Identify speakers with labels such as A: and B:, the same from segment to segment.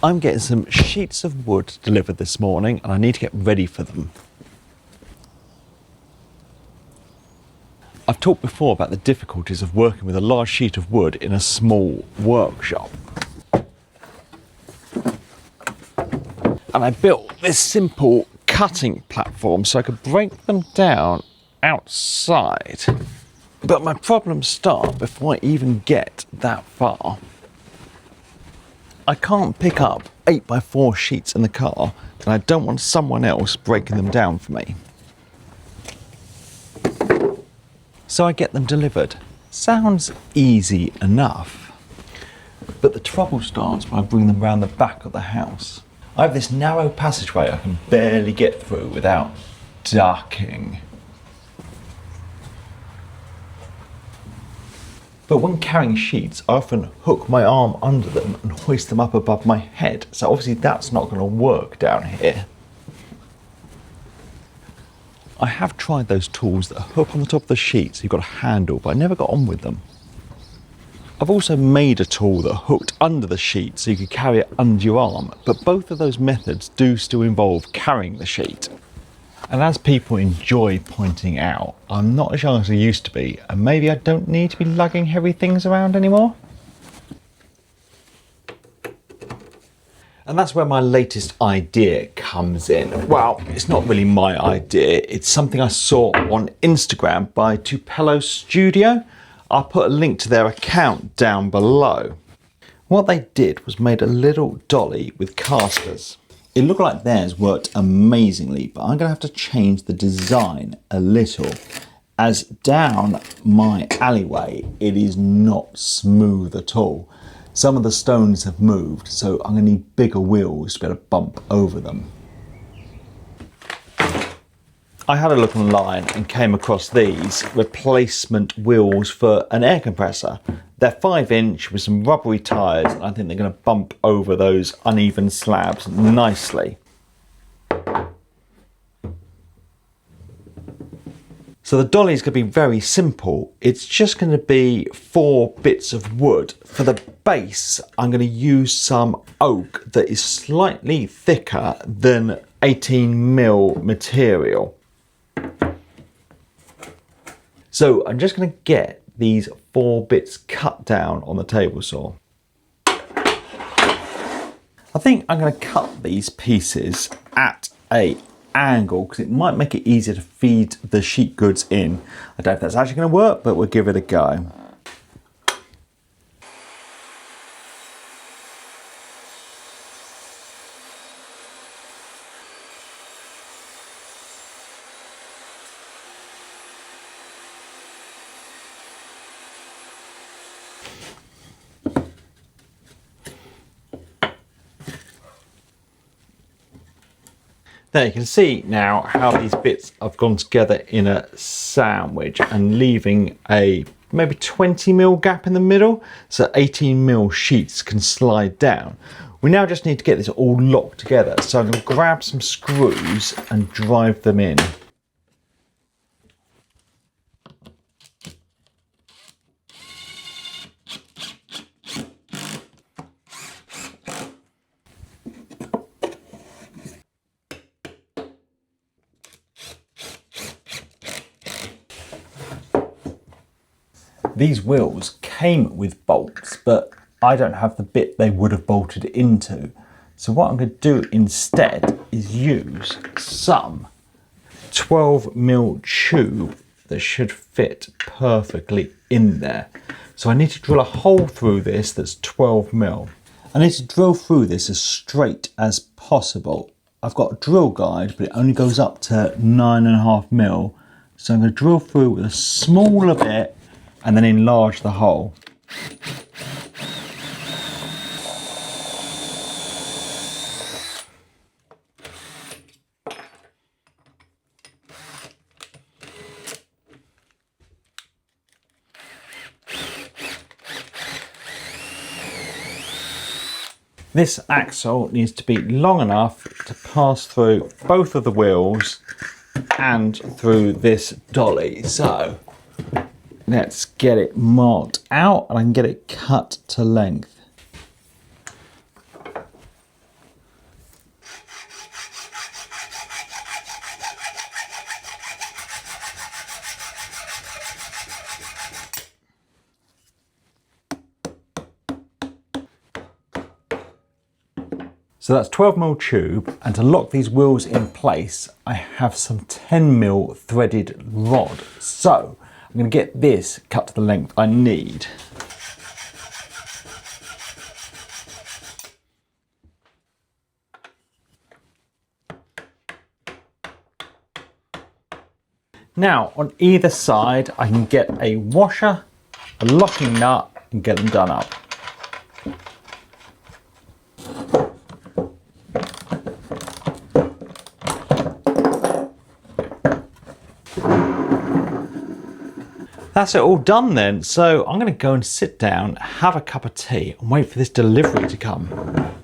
A: I'm getting some sheets of wood delivered this morning and I need to get ready for them. I've talked before about the difficulties of working with a large sheet of wood in a small workshop. And I built this simple cutting platform so I could break them down outside. But my problems start before I even get that far. I can't pick up 8x4 sheets in the car and I don't want someone else breaking them down for me. So I get them delivered. Sounds easy enough. But the trouble starts when I bring them round the back of the house. I have this narrow passageway I can barely get through without ducking. But when carrying sheets, I often hook my arm under them and hoist them up above my head. So obviously that's not going to work down here. I have tried those tools that hook on the top of the sheet so you've got a handle, but I never got on with them. I've also made a tool that hooked under the sheet so you could carry it under your arm, but both of those methods do still involve carrying the sheet. And as people enjoy pointing out, I'm not as young as I used to be, and maybe I don't need to be lugging heavy things around anymore. And that's where my latest idea comes in. Well, it's not really my idea, it's something I saw on Instagram by Tupelo Studio. I'll put a link to their account down below. What they did was made a little dolly with casters. It looked like theirs worked amazingly, but I'm gonna have to change the design a little, as down my alleyway, it is not smooth at all. Some of the stones have moved, so I'm gonna need bigger wheels to be able to bump over them. I had a look online and came across these replacement wheels for an air compressor. They're 5-inch with some rubbery tyres, and I think they're going to bump over those uneven slabs nicely. So the dolly is going to be very simple. It's just going to be 4 bits of wood. For the base, I'm going to use some oak that is slightly thicker than 18mm material. So I'm just going to get these 4 bits cut down on the table saw. I think I'm going to cut these pieces at an angle because it might make it easier to feed the sheet goods in. I don't know if that's actually going to work, but we'll give it a go. There you can see now how these bits have gone together in a sandwich and leaving a maybe 20mm gap in the middle, so 18mm sheets can slide down. We now just need to get this all locked together, so I'm going to grab some screws and drive them in. These wheels came with bolts, but I don't have the bit they would have bolted into. So what I'm going to do instead is use some 12mm tube that should fit perfectly in there. So I need to drill a hole through this that's 12mm. I need to drill through this as straight as possible. I've got a drill guide, but it only goes up to 9.5mm. So I'm going to drill through with a smaller bit and then enlarge the hole. This axle needs to be long enough to pass through both of the wheels and through this dolly. So let's get it marked out and I can get it cut to length. So that's 12mm tube, and to lock these wheels in place, I have some 10mm threaded rod. So I'm going to get this cut to the length I need. Now on either side, I can get a washer, a locking nut, and get them done up. That's it all done then. So I'm going to go and sit down, have a cup of tea, and wait for this delivery to come.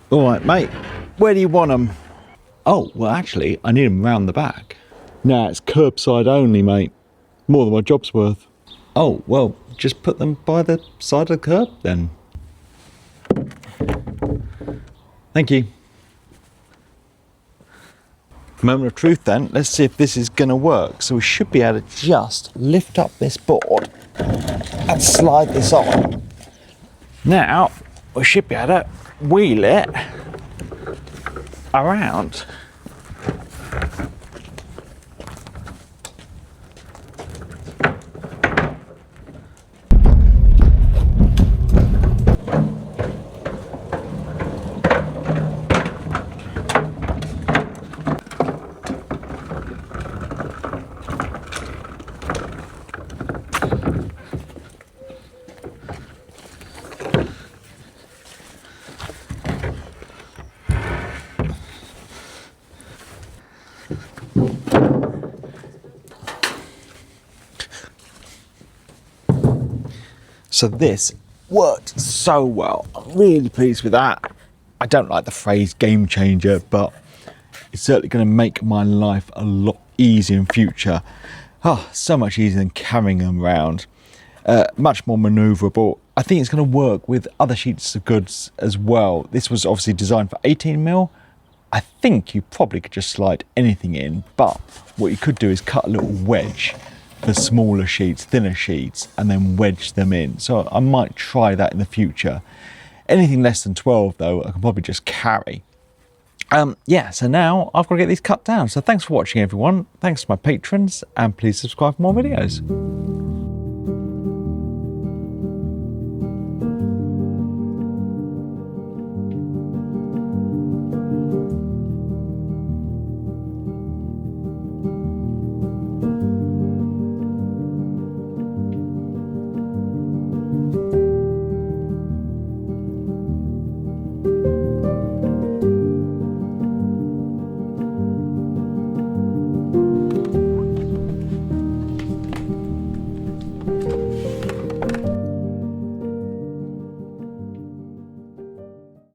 A: All right, mate, where do you want them? Oh, well, actually, I need them round the back. Nah, it's curbside only, mate. More than my job's worth. Oh, well, just put them by the side of the curb, then. Thank you. Moment of truth, then. Let's see if this is going to work. So we should be able to just lift up this board and slide this on. Now, we should be able to wheel it around. So this worked so well. I'm really pleased with that. I don't like the phrase game changer, but it's certainly going to make my life a lot easier in future. Oh, so much easier than carrying them around. Much more manoeuvrable. I think it's going to work with other sheets of goods as well. This was obviously designed for 18mm. I think you probably could just slide anything in, but what you could do is cut a little wedge for smaller sheets, thinner sheets, and then wedge them in. So I might try that in the future. Anything less than 12 though, I can probably just carry. Yeah, so now I've got to get these cut down. So thanks for watching everyone. Thanks to my patrons, and please subscribe for more videos.